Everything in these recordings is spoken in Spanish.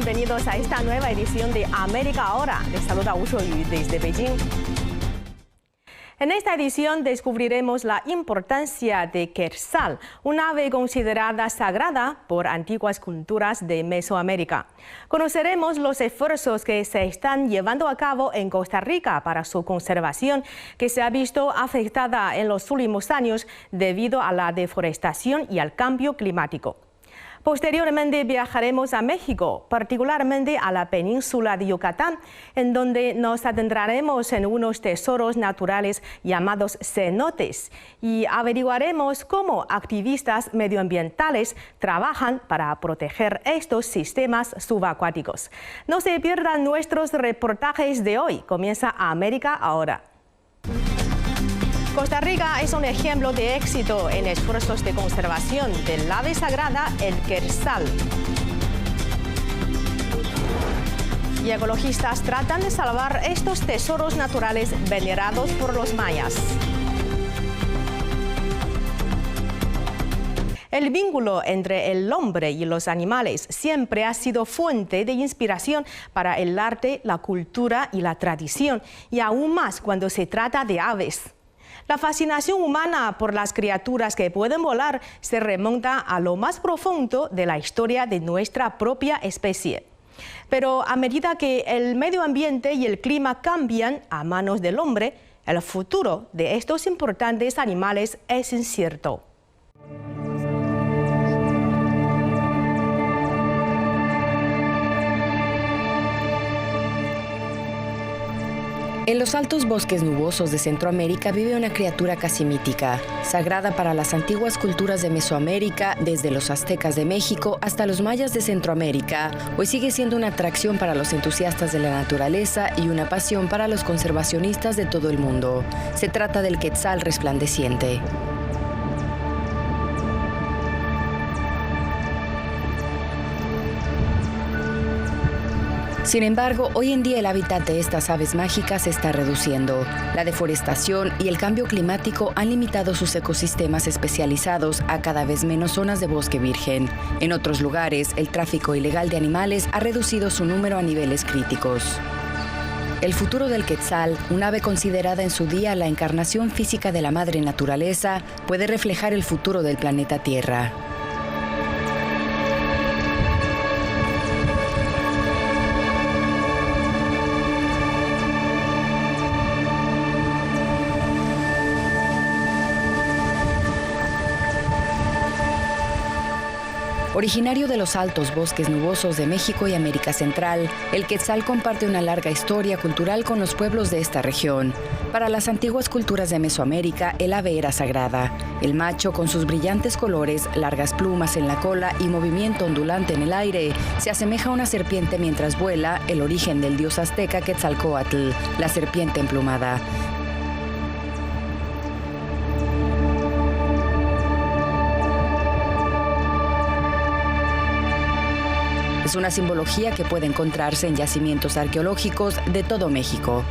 bienvenidos a esta nueva edición de América Ahora. Les saluda Wu Shuoyu desde Beijing. En esta edición descubriremos la importancia de Quetzal, un ave considerada sagrada por antiguas culturas de Mesoamérica. Conoceremos los esfuerzos que se están llevando a cabo en Costa Rica para su conservación, que se ha visto afectada en los últimos años debido a la deforestación y al cambio climático. Posteriormente viajaremos a México, particularmente a la península de Yucatán, en donde nos adentraremos en unos tesoros naturales llamados cenotes y averiguaremos cómo activistas medioambientales trabajan para proteger estos sistemas subacuáticos. No se pierdan nuestros reportajes de hoy. Comienza América Ahora. Costa Rica es un ejemplo de éxito en esfuerzos de conservación del ave sagrada, el quetzal. Y ecologistas tratan de salvar estos tesoros naturales venerados por los mayas. El vínculo entre el hombre y los animales siempre ha sido fuente de inspiración para el arte, la cultura y la tradición, y aún más cuando se trata de aves. La fascinación humana por las criaturas que pueden volar se remonta a lo más profundo de la historia de nuestra propia especie. Pero a medida que el medio ambiente y el clima cambian a manos del hombre, el futuro de estos importantes animales es incierto. En los altos bosques nubosos de Centroamérica vive una criatura casi mítica, sagrada para las antiguas culturas de Mesoamérica, desde los aztecas de México hasta los mayas de Centroamérica. Hoy sigue siendo una atracción para los entusiastas de la naturaleza y una pasión para los conservacionistas de todo el mundo. Se trata del quetzal resplandeciente. Sin embargo, hoy en día el hábitat de estas aves mágicas se está reduciendo. La deforestación y el cambio climático han limitado sus ecosistemas especializados a cada vez menos zonas de bosque virgen. En otros lugares, el tráfico ilegal de animales ha reducido su número a niveles críticos. El futuro del quetzal, un ave considerada en su día la encarnación física de la madre naturaleza, puede reflejar el futuro del planeta Tierra. Originario de los altos bosques nubosos de México y América Central, el quetzal comparte una larga historia cultural con los pueblos de esta región. Para las antiguas culturas de Mesoamérica, el ave era sagrada. El macho, con sus brillantes colores, largas plumas en la cola y movimiento ondulante en el aire, se asemeja a una serpiente mientras vuela, el origen del dios azteca Quetzalcóatl, la serpiente emplumada. Es una simbología que puede encontrarse en yacimientos arqueológicos de todo México.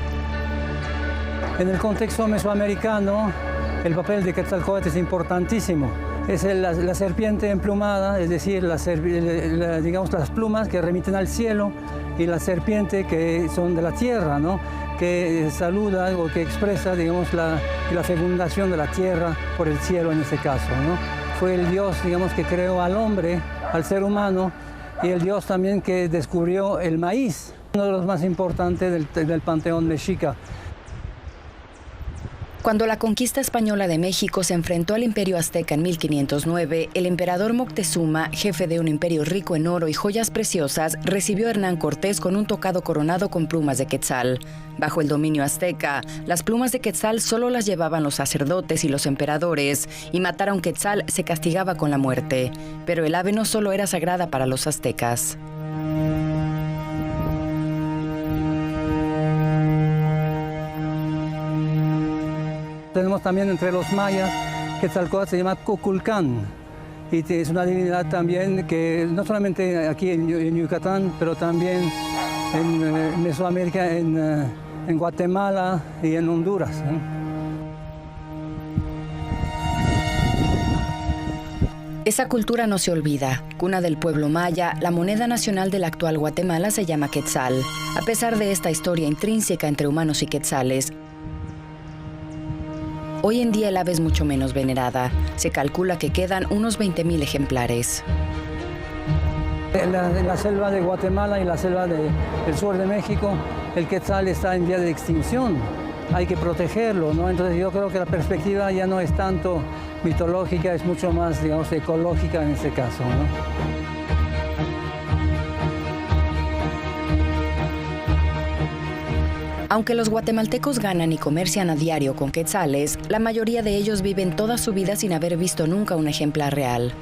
En el contexto mesoamericano, el papel de Quetzalcóatl es importantísimo. Es la serpiente emplumada, es decir, digamos, las plumas que remiten al cielo y la serpiente que son de la tierra, ¿no? Que saluda o que expresa, digamos, la fecundación de la tierra por el cielo en este caso, ¿no? Fue el dios, digamos, que creó al hombre, al ser humano, y el dios también que descubrió el maíz, uno de los más importantes del panteón mexica. Cuando la conquista española de México se enfrentó al imperio azteca en 1509, el emperador Moctezuma, jefe de un imperio rico en oro y joyas preciosas, recibió a Hernán Cortés con un tocado coronado con plumas de quetzal. Bajo el dominio azteca, las plumas de quetzal solo las llevaban los sacerdotes y los emperadores, y matar a un quetzal se castigaba con la muerte. Pero el ave no solo era sagrada para los aztecas. Tenemos también entre los mayas, Quetzalcóatl se llama Kukulcán, y es una divinidad también que no solamente aquí en Yucatán, pero también en Mesoamérica, en Guatemala y en Honduras, ¿eh? Esa cultura no se olvida. Cuna del pueblo maya, la moneda nacional del actual Guatemala se llama quetzal. A pesar de esta historia intrínseca entre humanos y quetzales, hoy en día el ave es mucho menos venerada. Se calcula que quedan unos 20.000 ejemplares. En la selva de Guatemala y la selva del sur de México, el quetzal está en vía de extinción. Hay que protegerlo, ¿no? Entonces yo creo que la perspectiva ya no es tanto mitológica, es mucho más, digamos, ecológica en este caso, ¿no? Aunque los guatemaltecos ganan y comercian a diario con quetzales, la mayoría de ellos viven toda su vida sin haber visto nunca un ejemplar real.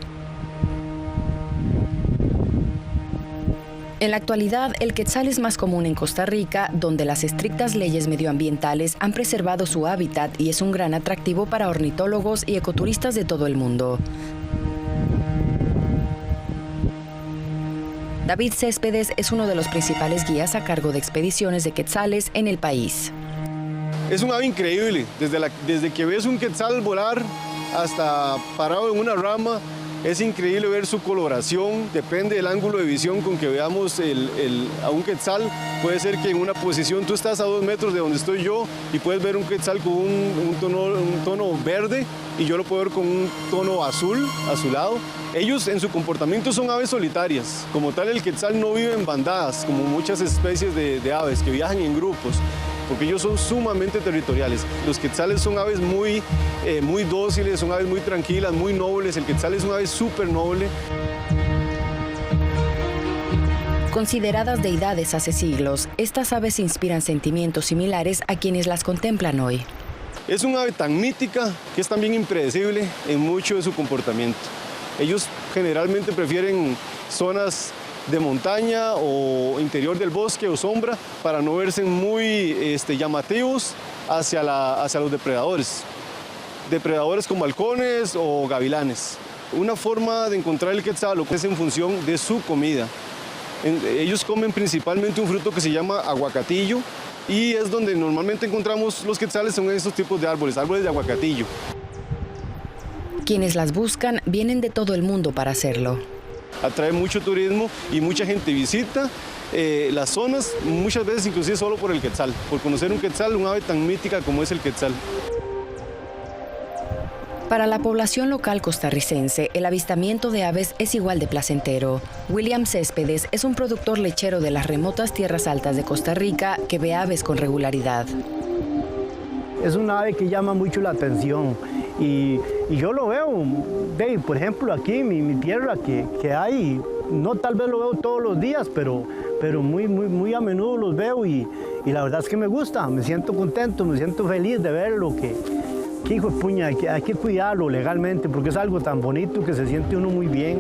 En la actualidad, el quetzal es más común en Costa Rica, donde las estrictas leyes medioambientales han preservado su hábitat y es un gran atractivo para ornitólogos y ecoturistas de todo el mundo. David Céspedes es uno de los principales guías a cargo de expediciones de quetzales en el país. Es un ave increíble, desde que ves un quetzal volar hasta parado en una rama. Es increíble ver su coloración, depende del ángulo de visión con que veamos a un quetzal. Puede ser que en una posición tú estás a 2 metros de donde estoy yo y puedes ver un quetzal con un tono verde y yo lo puedo ver con un tono azulado. Ellos en su comportamiento son aves solitarias. Como tal, el quetzal no vive en bandadas, como muchas especies de aves que viajan en grupos, porque ellos son sumamente territoriales. Los quetzales son aves muy dóciles, son aves muy tranquilas, muy nobles. El quetzal es una ave súper noble. Consideradas deidades hace siglos, estas aves inspiran sentimientos similares a quienes las contemplan hoy. Es un ave tan mítica que es también impredecible en mucho de su comportamiento. Ellos generalmente prefieren zonas de montaña o interior del bosque o sombra para no verse muy llamativos hacia los depredadores. Depredadores como halcones o gavilanes. Una forma de encontrar el quetzal es en función de su comida. Ellos comen principalmente un fruto que se llama aguacatillo y es donde normalmente encontramos los quetzales, son estos tipos de árboles de aguacatillo. Quienes las buscan vienen de todo el mundo para hacerlo. Atrae mucho turismo y mucha gente visita las zonas, muchas veces inclusive solo por el quetzal, por conocer un quetzal, un ave tan mítica como es el quetzal. Para la población local costarricense, el avistamiento de aves es igual de placentero. William Céspedes es un productor lechero de las remotas tierras altas de Costa Rica que ve aves con regularidad. Es una ave que llama mucho la atención y yo lo veo, por ejemplo, aquí en mi tierra que hay, no tal vez lo veo todos los días, pero muy a menudo los veo y la verdad es que me gusta, me siento contento, me siento feliz de verlo, que hijo de puña, hay que cuidarlo legalmente porque es algo tan bonito que se siente uno muy bien.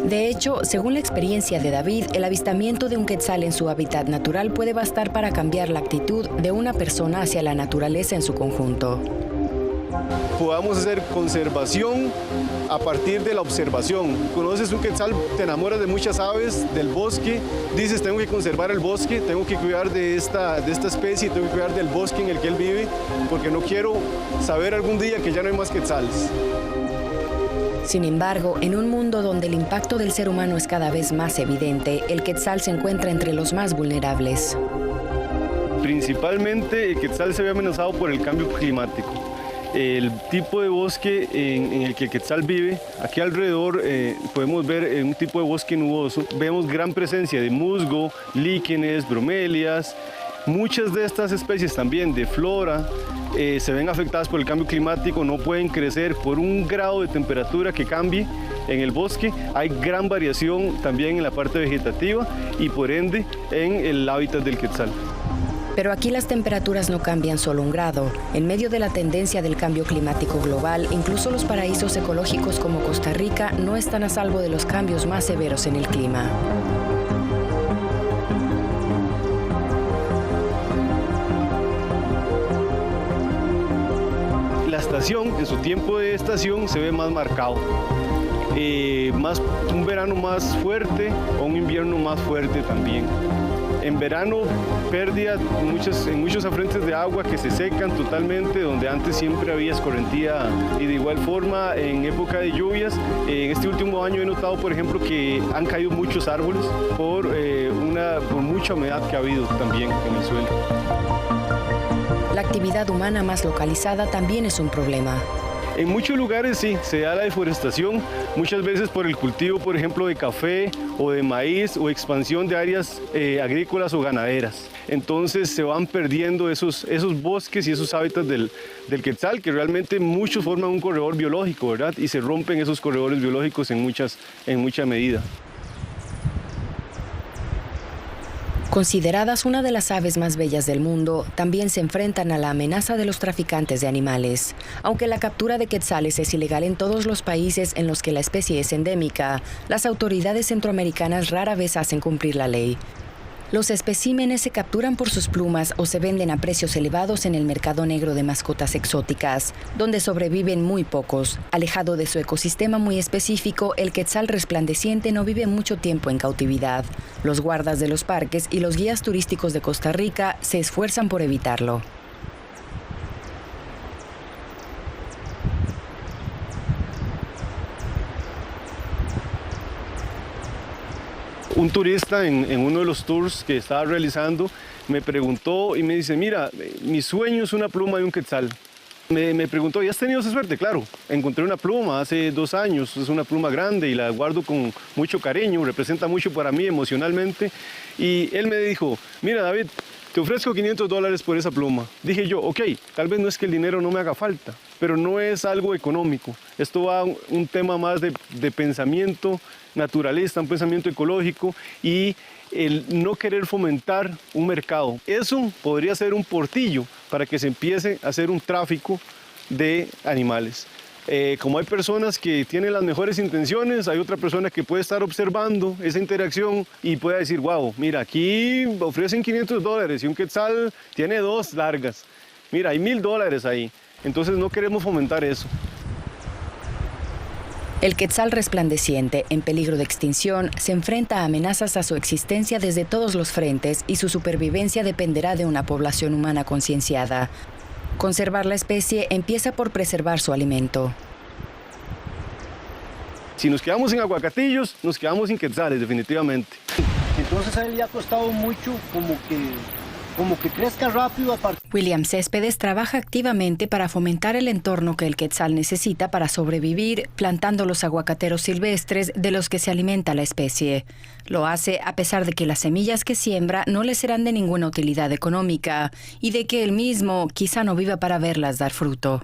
De hecho, según la experiencia de David, el avistamiento de un quetzal en su hábitat natural puede bastar para cambiar la actitud de una persona hacia la naturaleza en su conjunto. Podamos hacer conservación a partir de la observación. Conoces un quetzal, te enamoras de muchas aves, del bosque, dices tengo que conservar el bosque, tengo que cuidar de esta especie, tengo que cuidar del bosque en el que él vive, porque no quiero saber algún día que ya no hay más quetzales. Sin embargo, en un mundo donde el impacto del ser humano es cada vez más evidente, el quetzal se encuentra entre los más vulnerables. Principalmente el quetzal se ve amenazado por el cambio climático. El tipo de bosque en el que el quetzal vive, aquí alrededor podemos ver un tipo de bosque nuboso. Vemos gran presencia de musgo, líquenes, bromelias. Muchas de estas especies también de flora se ven afectadas por el cambio climático, no pueden crecer por un grado de temperatura que cambie en el bosque. Hay gran variación también en la parte vegetativa y por ende en el hábitat del quetzal. Pero aquí las temperaturas no cambian solo 1 grado. En medio de la tendencia del cambio climático global, incluso los paraísos ecológicos como Costa Rica no están a salvo de los cambios más severos en el clima. La estación, en su tiempo de estación, se ve más marcado. Un verano más fuerte o un invierno más fuerte también. En verano, pérdida en muchos afluentes de agua que se secan totalmente, donde antes siempre había escorrentía. Y de igual forma, en época de lluvias, en este último año he notado, por ejemplo, que han caído muchos árboles por mucha humedad que ha habido también en el suelo. La actividad humana más localizada también es un problema. En muchos lugares sí, se da la deforestación, muchas veces por el cultivo, por ejemplo, de café o de maíz o expansión de áreas agrícolas o ganaderas. Entonces se van perdiendo esos bosques y esos hábitats del quetzal, que realmente muchos forman un corredor biológico, ¿verdad? Y se rompen esos corredores biológicos en mucha medida. Consideradas una de las aves más bellas del mundo, también se enfrentan a la amenaza de los traficantes de animales. Aunque la captura de quetzales es ilegal en todos los países en los que la especie es endémica, las autoridades centroamericanas rara vez hacen cumplir la ley. Los especímenes se capturan por sus plumas o se venden a precios elevados en el mercado negro de mascotas exóticas, donde sobreviven muy pocos. Alejado de su ecosistema muy específico, el quetzal resplandeciente no vive mucho tiempo en cautividad. Los guardas de los parques y los guías turísticos de Costa Rica se esfuerzan por evitarlo. Un turista en uno de los tours que estaba realizando me preguntó y me dice, mira, mi sueño es una pluma de un quetzal. Me preguntó, ¿y has tenido esa suerte? Claro, encontré una pluma hace 2 años, es una pluma grande y la guardo con mucho cariño, representa mucho para mí emocionalmente. Y él me dijo, mira David, te ofrezco $500 por esa pluma. Dije yo, ok, tal vez no es que el dinero no me haga falta, pero no es algo económico. Esto va a un tema más de pensamiento naturalista, un pensamiento ecológico y el no querer fomentar un mercado. Eso podría ser un portillo para que se empiece a hacer un tráfico de animales. Como hay personas que tienen las mejores intenciones, hay otra persona que puede estar observando esa interacción y puede decir, wow, mira, aquí ofrecen $500 y un quetzal tiene 2 largas. Mira, hay $1000 ahí. Entonces no queremos fomentar eso. El quetzal resplandeciente, en peligro de extinción, se enfrenta a amenazas a su existencia desde todos los frentes y su supervivencia dependerá de una población humana concienciada. Conservar la especie empieza por preservar su alimento. Si nos quedamos sin aguacatillos, nos quedamos sin quetzales, definitivamente. Entonces a él le ha costado mucho como que crezca rápido. William Céspedes trabaja activamente para fomentar el entorno que el quetzal necesita para sobrevivir, plantando los aguacateros silvestres de los que se alimenta la especie. Lo hace a pesar de que las semillas que siembra no le serán de ninguna utilidad económica y de que él mismo quizá no viva para verlas dar fruto.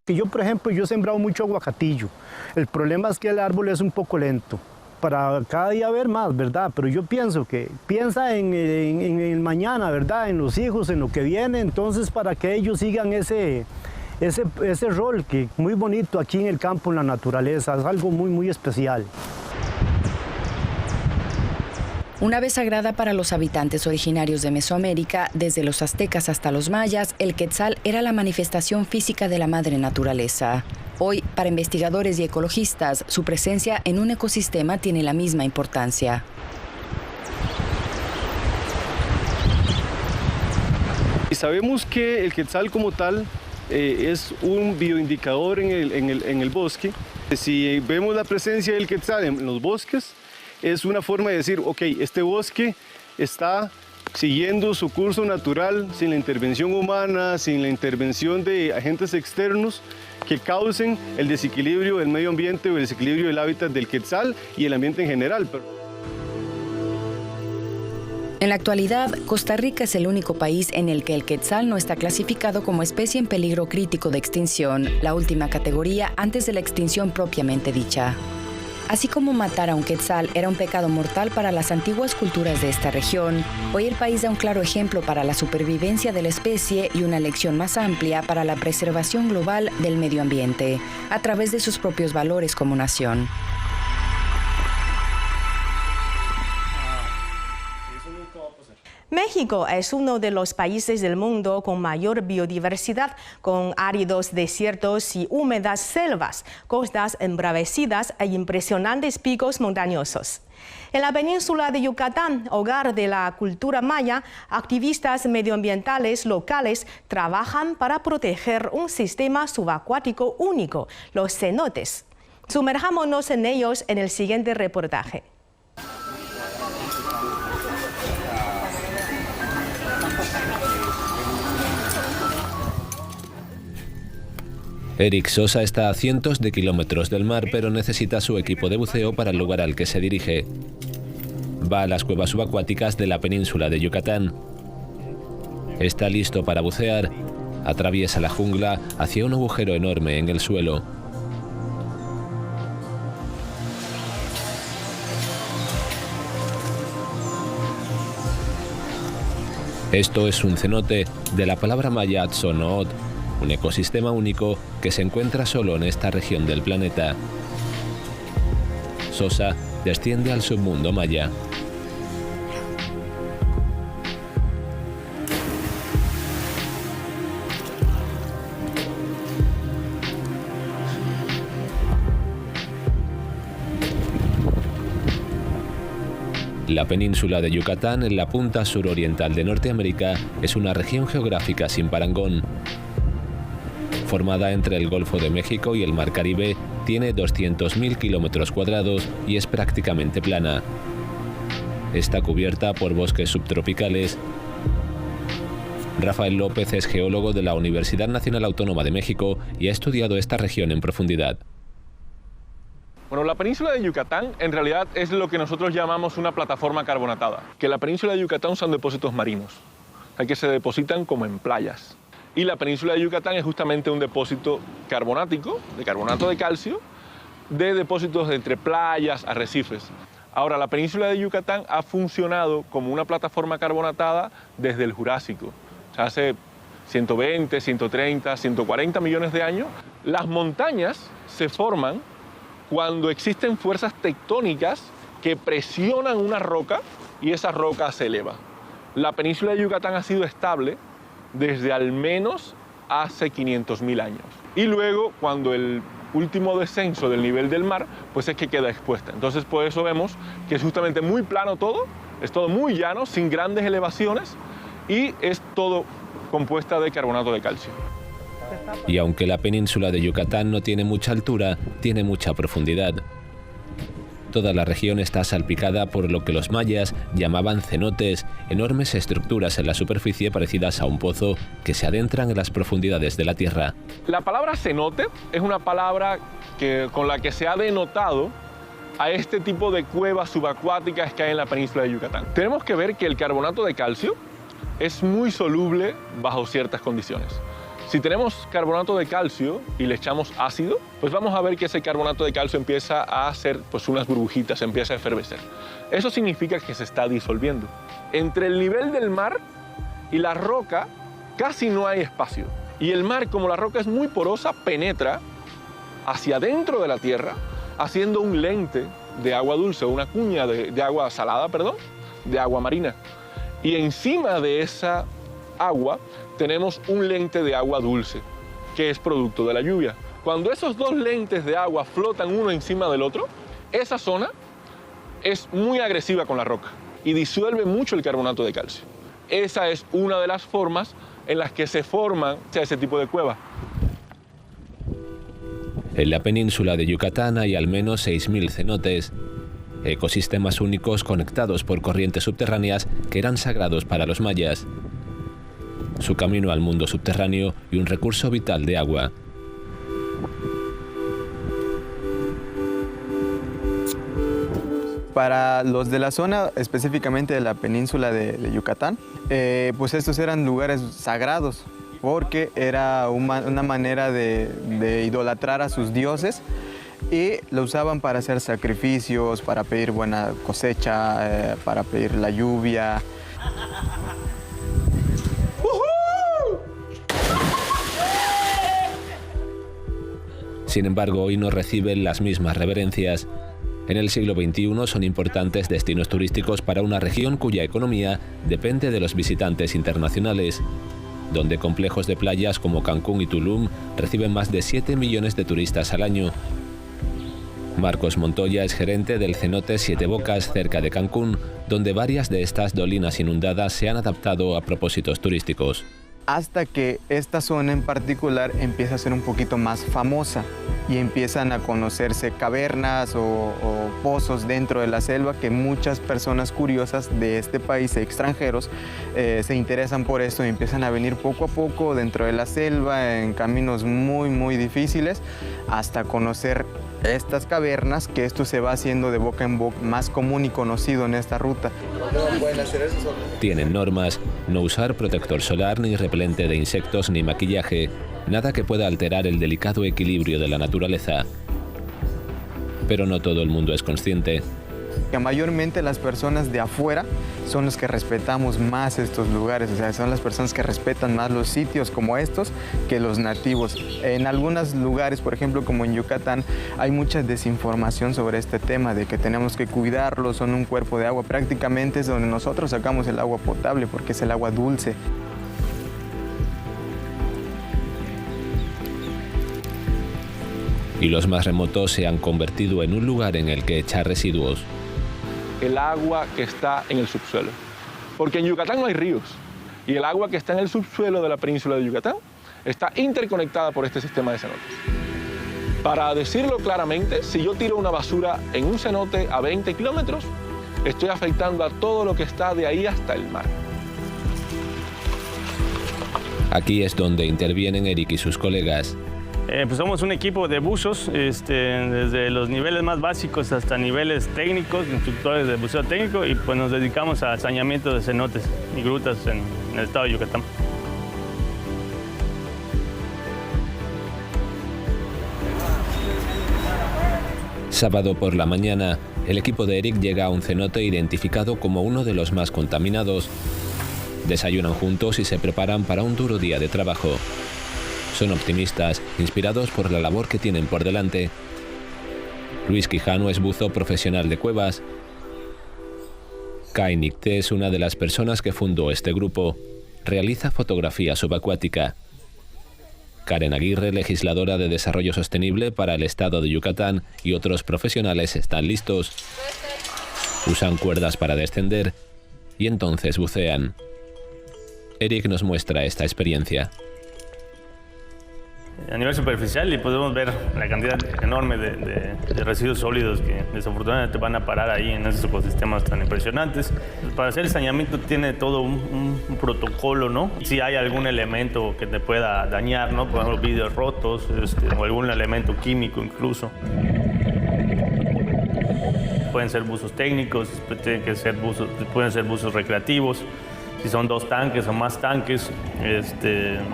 Yo, por ejemplo, yo he sembrado mucho aguacatillo. El problema es que el árbol es un poco lento. Para cada día ver más, ¿verdad? Pero yo pienso que piensa en el mañana, ¿verdad? En los hijos, en lo que viene, entonces para que ellos sigan ese rol que muy bonito aquí en el campo, en la naturaleza, es algo muy, muy especial. Una ave sagrada para los habitantes originarios de Mesoamérica, desde los aztecas hasta los mayas, el quetzal era la manifestación física de la madre naturaleza. Hoy, para investigadores y ecologistas, su presencia en un ecosistema tiene la misma importancia. Sabemos que el quetzal como tal es un bioindicador en el bosque. Si vemos la presencia del quetzal en los bosques, es una forma de decir, ok, este bosque está siguiendo su curso natural sin la intervención humana, sin la intervención de agentes externos que causen el desequilibrio del medio ambiente o el desequilibrio del hábitat del quetzal y el ambiente en general. En la actualidad, Costa Rica es el único país en el que el quetzal no está clasificado como especie en peligro crítico de extinción, la última categoría antes de la extinción propiamente dicha. Así como matar a un quetzal era un pecado mortal para las antiguas culturas de esta región, hoy el país da un claro ejemplo para la supervivencia de la especie y una lección más amplia para la preservación global del medio ambiente, a través de sus propios valores como nación. México es uno de los países del mundo con mayor biodiversidad, con áridos desiertos y húmedas selvas, costas embravecidas e impresionantes picos montañosos. En la península de Yucatán, hogar de la cultura maya, activistas medioambientales locales trabajan para proteger un sistema subacuático único, los cenotes. Sumerjámonos en ellos en el siguiente reportaje. Eric Sosa está a cientos de kilómetros del mar, pero necesita su equipo de buceo para el lugar al que se dirige. Va a las cuevas subacuáticas de la península de Yucatán. Está listo para bucear. Atraviesa la jungla hacia un agujero enorme en el suelo. Esto es un cenote, de la palabra maya Atzonoot, un ecosistema único que se encuentra solo en esta región del planeta. Sosa desciende al submundo maya. La península de Yucatán, en la punta suroriental de Norteamérica, es una región geográfica sin parangón. Formada entre el Golfo de México y el Mar Caribe, tiene 200.000 kilómetros cuadrados y es prácticamente plana. Está cubierta por bosques subtropicales. Rafael López es geólogo de la Universidad Nacional Autónoma de México y ha estudiado esta región en profundidad. Bueno, la península de Yucatán en realidad es lo que nosotros llamamos una plataforma carbonatada, que la península de Yucatán son depósitos marinos, que se depositan como en playas. Y la península de Yucatán es justamente un depósito carbonático, de carbonato de calcio, de depósitos entre playas, arrecifes. Ahora, la península de Yucatán ha funcionado como una plataforma carbonatada desde el Jurásico. O sea, hace 120, 130, 140 millones de años. Las montañas se forman cuando existen fuerzas tectónicas que presionan una roca y esa roca se eleva. La península de Yucatán ha sido estable desde al menos hace 500.000 años. Y luego, cuando el último descenso del nivel del mar, pues es que queda expuesta. Entonces, por eso vemos que es justamente muy plano todo, es todo muy llano, sin grandes elevaciones, y es todo compuesta de carbonato de calcio. Y aunque la península de Yucatán no tiene mucha altura, tiene mucha profundidad. Toda la región está salpicada por lo que los mayas llamaban cenotes, enormes estructuras en la superficie parecidas a un pozo que se adentran en las profundidades de la tierra. La palabra cenote es una palabra con la que se ha denotado a este tipo de cuevas subacuáticas que hay en la península de Yucatán. Tenemos que ver que el carbonato de calcio es muy soluble bajo ciertas condiciones. Si tenemos carbonato de calcio y le echamos ácido, pues vamos a ver que ese carbonato de calcio empieza a hacer pues, unas burbujitas, empieza a efervecer. Eso significa que se está disolviendo. Entre el nivel del mar y la roca casi no hay espacio. Y el mar, como la roca es muy porosa, penetra hacia adentro de la tierra, haciendo un lente de agua dulce, una cuña de agua salada, perdón, de agua marina. Y encima de esa agua tenemos un lente de agua dulce, que es producto de la lluvia. Cuando esos dos lentes de agua flotan uno encima del otro, esa zona es muy agresiva con la roca y disuelve mucho el carbonato de calcio. Esa es una de las formas en las que se forman ese tipo de cuevas. En la península de Yucatán hay al menos 6.000 cenotes, ecosistemas únicos conectados por corrientes subterráneas que eran sagrados para los mayas. Su camino al mundo subterráneo y un recurso vital de agua. Para los de la zona, específicamente de la península de Yucatán, pues estos eran lugares sagrados, porque era una manera de idolatrar a sus dioses y lo usaban para hacer sacrificios, para pedir buena cosecha, para pedir la lluvia. Sin embargo, hoy no reciben las mismas reverencias. En el siglo XXI son importantes destinos turísticos para una región cuya economía depende de los visitantes internacionales, donde complejos de playas como Cancún y Tulum reciben más de 7 millones de turistas al año. Marcos Montoya es gerente del cenote Siete Bocas cerca de Cancún, donde varias de estas dolinas inundadas se han adaptado a propósitos turísticos. Hasta que esta zona en particular empieza a ser un poquito más famosa y empiezan a conocerse cavernas o pozos dentro de la selva que muchas personas curiosas de este país, extranjeros, se interesan por esto y empiezan a venir poco a poco dentro de la selva en caminos muy difíciles hasta conocer estas cavernas, que esto se va haciendo de boca en boca más común y conocido en esta ruta. Tienen normas: no usar protector solar, ni repelente de insectos, ni maquillaje, nada que pueda alterar el delicado equilibrio de la naturaleza. Pero no todo el mundo es consciente. Que mayormente las personas de afuera son los que respetamos más estos lugares, o sea, son las personas que respetan más los sitios como estos que los nativos. En algunos lugares, por ejemplo, como en Yucatán, hay mucha desinformación sobre este tema de que tenemos que cuidarlos, son un cuerpo de agua. Prácticamente es donde nosotros sacamos el agua potable porque es el agua dulce. Y los más remotos se han convertido en un lugar en el que echar residuos. El agua que está en el subsuelo. Porque en Yucatán no hay ríos. Y el agua que está en el subsuelo de la península de Yucatán está interconectada por este sistema de cenotes. Para decirlo claramente, si yo tiro una basura en un cenote a 20 kilómetros, estoy afectando a todo lo que está de ahí hasta el mar. Aquí es donde intervienen Eric y sus colegas. Pues somos un equipo de buzos, desde los niveles más básicos hasta niveles técnicos, instructores de buceo técnico, y pues nos dedicamos a saneamiento de cenotes y grutas en el estado de Yucatán. Sábado por la mañana, el equipo de Eric llega a un cenote identificado como uno de los más contaminados. Desayunan juntos y se preparan para un duro día de trabajo. Son optimistas, inspirados por la labor que tienen por delante. Luis Quijano es buzo profesional de cuevas. Kai Nicté es una de las personas que fundó este grupo. Realiza fotografía subacuática. Karen Aguirre, legisladora de Desarrollo Sostenible para el estado de Yucatán, y otros profesionales están listos. Usan cuerdas para descender y entonces bucean. Eric nos muestra esta experiencia. A nivel superficial, y podemos ver la cantidad enorme de residuos sólidos que desafortunadamente van a parar ahí en esos ecosistemas tan impresionantes. Para hacer el saneamiento tiene todo un protocolo, ¿no? Si hay algún elemento que te pueda dañar, ¿no? Por ejemplo, vidrios rotos, o algún elemento químico incluso. Pueden ser buzos técnicos, pueden ser buzos recreativos. Si son 2 tanques o más tanques,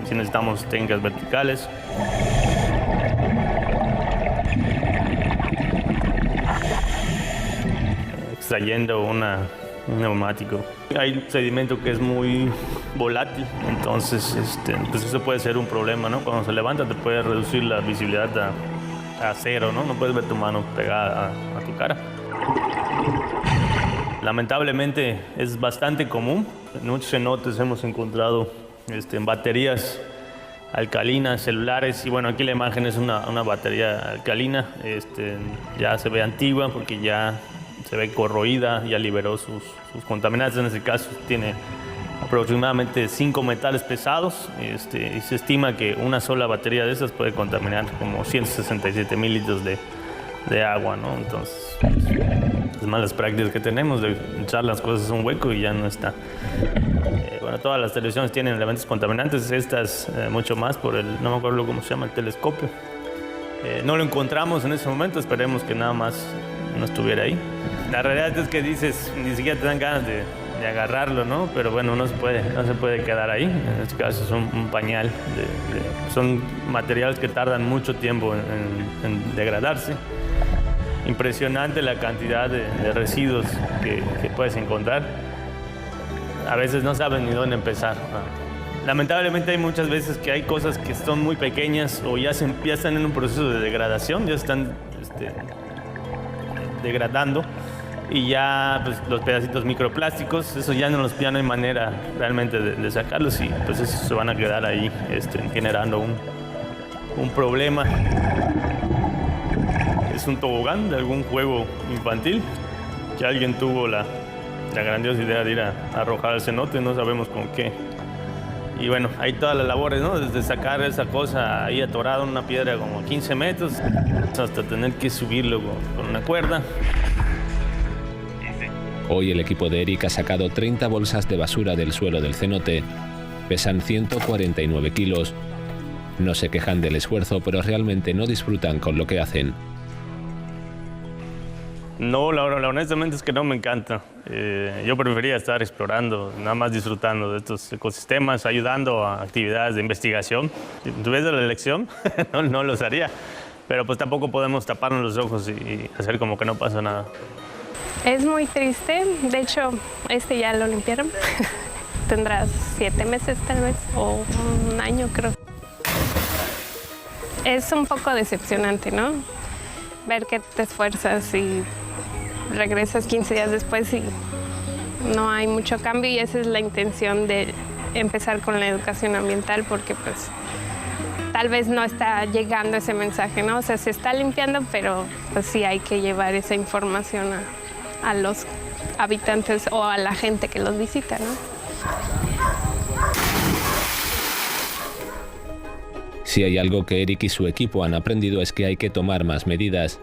si necesitamos técnicas verticales. Extrayendo un neumático. Hay sedimento que es muy volátil, entonces pues eso puede ser un problema, ¿no? Cuando se levanta te puede reducir la visibilidad a cero, ¿no? No puedes ver tu mano pegada a tu cara. Lamentablemente es bastante común. En muchos cenotes hemos encontrado baterías alcalinas, celulares, y bueno, aquí la imagen es una batería alcalina. Ya se ve antigua porque ya se ve corroída, ya liberó sus contaminantes. En este caso tiene aproximadamente 5 metales pesados, y se estima que una sola batería de esas puede contaminar como 167,000 litros de agua, ¿no? Entonces, las malas prácticas que tenemos de echar las cosas a un hueco y ya no está. Bueno, todas las televisiones tienen elementos contaminantes, estas mucho más por no me acuerdo cómo se llama, el telescopio. No lo encontramos en ese momento, esperemos que nada más no estuviera ahí. La realidad es que dices, ni siquiera te dan ganas de agarrarlo, ¿no? Pero bueno, no se puede quedar ahí. En este caso es un pañal. Son materiales que tardan mucho tiempo en degradarse. Impresionante la cantidad de residuos que puedes encontrar. A veces no sabes ni dónde empezar. Lamentablemente hay muchas veces que hay cosas que son muy pequeñas o ya están en un proceso de degradación, ya están degradando, y ya pues, los pedacitos microplásticos, eso ya no hay manera realmente de sacarlos, y pues esos se van a quedar ahí generando un problema. es un tobogán de algún juego infantil, que alguien tuvo la grandiosa idea de ir a arrojar al cenote, no sabemos con qué. Y bueno, hay todas las labores, ¿no? Desde sacar esa cosa ahí atorada en una piedra como 15 metros, hasta tener que subirlo con una cuerda. Hoy el equipo de Eric ha sacado 30 bolsas de basura del suelo del cenote. Pesan 149 kilos. No se quejan del esfuerzo, pero realmente no disfrutan con lo que hacen. No, la honestamente es que no me encanta. Yo preferiría estar explorando, nada más disfrutando de estos ecosistemas, ayudando a actividades de investigación. Si tuviese la elección, no los haría. Pero pues tampoco podemos taparnos los ojos y hacer como que no pasa nada. Es muy triste. De hecho, ya lo limpiaron. Tendrá 7 meses tal vez, o un año creo. Es un poco decepcionante, ¿no? Ver que te esfuerzas y regresas 15 días después y no hay mucho cambio, y esa es la intención de empezar con la educación ambiental, porque pues tal vez no está llegando ese mensaje, ¿no? O sea, se está limpiando, pero pues sí hay que llevar esa información a los habitantes o a la gente que los visita, ¿no? Si hay algo que Eric y su equipo han aprendido es que hay que tomar más medidas.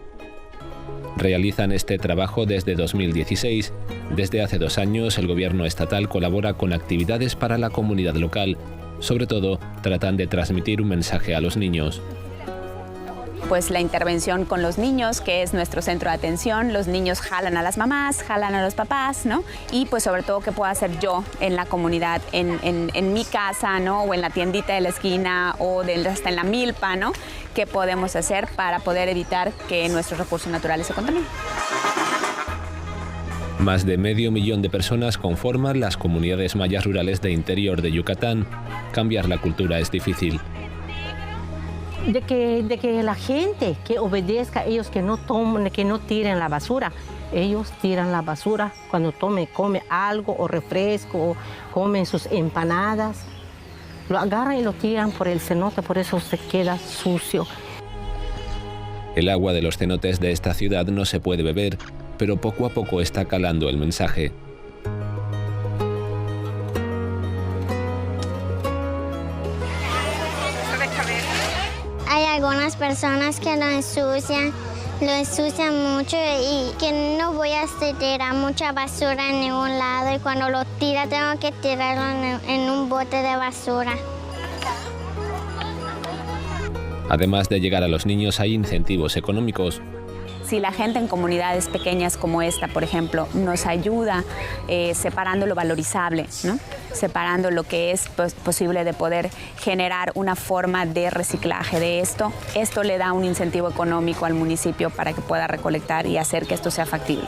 Realizan este trabajo desde 2016. Desde hace 2 años, el gobierno estatal colabora con actividades para la comunidad local. Sobre todo, tratan de transmitir un mensaje a los niños. Pues la intervención con los niños, que es nuestro centro de atención. Los niños jalan a las mamás, jalan a los papás, ¿no? Y pues sobre todo, ¿qué puedo hacer yo en la comunidad, en mi casa, ¿no? O en la tiendita de la esquina, o hasta en la milpa, ¿no? ¿Qué podemos hacer para poder evitar que nuestros recursos naturales se contaminen? Más de 500.000 de personas conforman las comunidades mayas rurales de interior de Yucatán. Cambiar la cultura es difícil. De que la gente que obedezca a ellos, que no tomen, que no tiren la basura. Ellos tiran la basura cuando come algo o refresco, o comen sus empanadas. Lo agarran y lo tiran por el cenote, por eso se queda sucio. El agua de los cenotes de esta ciudad no se puede beber, pero poco a poco está calando el mensaje. Hay algunas personas que lo ensucian mucho, y que no voy a tirar mucha basura en ningún lado, y cuando lo tira tengo que tirarlo en un bote de basura. Además de llegar a los niños, hay incentivos económicos. Si la gente en comunidades pequeñas como esta, por ejemplo, nos ayuda separando lo valorizable, ¿no? Separando lo que es posible de poder generar una forma de reciclaje de esto le da un incentivo económico al municipio para que pueda recolectar y hacer que esto sea factible.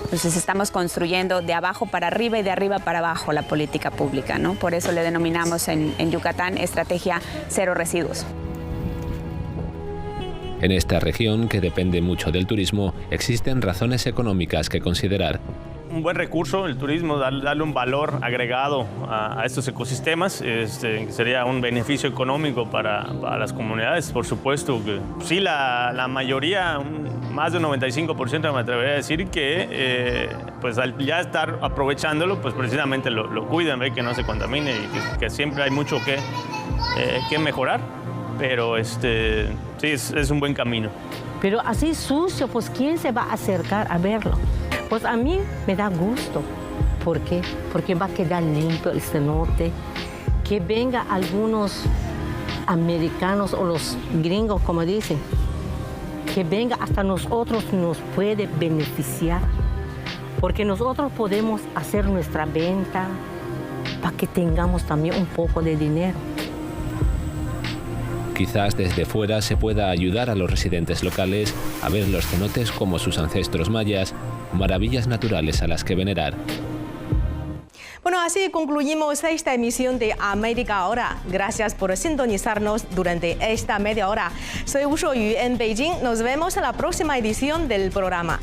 Entonces estamos construyendo de abajo para arriba y de arriba para abajo la política pública, ¿no? Por eso le denominamos en Yucatán Estrategia Cero Residuos. En esta región, que depende mucho del turismo, existen razones económicas que considerar. Un buen recurso, el turismo, darle un valor agregado a estos ecosistemas, sería un beneficio económico para las comunidades. Por supuesto que sí, la mayoría, más del 95% me atrevería a decir que pues al ya estar aprovechándolo, pues precisamente lo cuidan, ve que no se contamine y que siempre hay mucho que mejorar. Pero sí, es un buen camino. Pero así sucio, pues ¿quién se va a acercar a verlo? Pues a mí me da gusto. ¿Por qué? Porque va a quedar limpio el cenote. Que venga algunos americanos o los gringos, como dicen, que venga hasta nosotros, nos puede beneficiar. Porque nosotros podemos hacer nuestra venta para que tengamos también un poco de dinero. Quizás desde fuera se pueda ayudar a los residentes locales a ver los cenotes como sus ancestros mayas, maravillas naturales a las que venerar. Bueno, así concluimos esta emisión de América Ahora. Gracias por sintonizarnos durante esta media hora. Soy Wu Shuoyu en Beijing. Nos vemos en la próxima edición del programa.